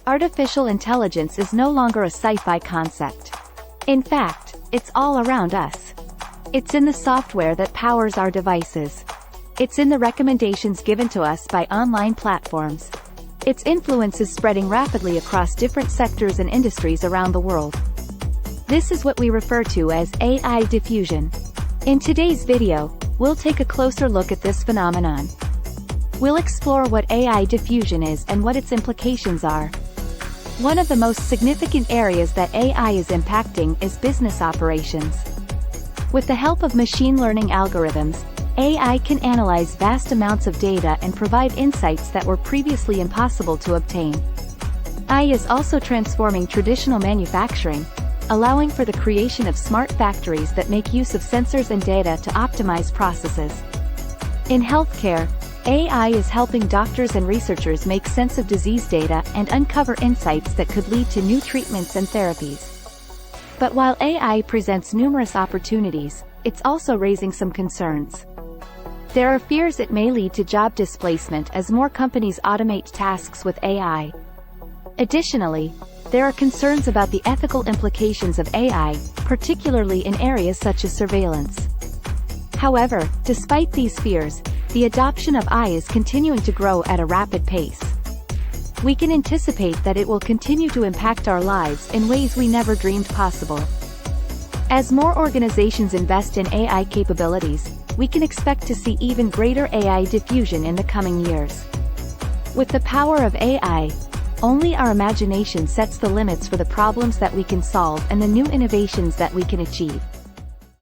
Artificial intelligence is no longer a sci-fi concept. In fact, it's all around us. It's in the software that powers our devices. It's in the recommendations given to us by online platforms. Its influence is spreading rapidly across different sectors and industries around the world. This is what we refer to as AI diffusion. In today's video, we'll take a closer look at this phenomenon. We'll explore what AI diffusion is and what its implications are. One of the most significant areas that AI is impacting is business operations. With the help of machine learning algorithms, AI can analyze vast amounts of data and provide insights that were previously impossible to obtain. AI is also transforming traditional manufacturing, allowing for the creation of smart factories that make use of sensors and data to optimize processes. In healthcare, AI is helping doctors and researchers make sense of disease data and uncover insights that could lead to new treatments and therapies. But while AI presents numerous opportunities, it's also raising some concerns. There are fears it may lead to job displacement as more companies automate tasks with AI. Additionally, there are concerns about the ethical implications of AI, particularly in areas such as surveillance. However, despite these fears, the adoption of AI is continuing to grow at a rapid pace. We can anticipate that it will continue to impact our lives in ways we never dreamed possible. As more organizations invest in AI capabilities, we can expect to see even greater AI diffusion in the coming years. With the power of AI, only our imagination sets the limits for the problems that we can solve and the new innovations that we can achieve.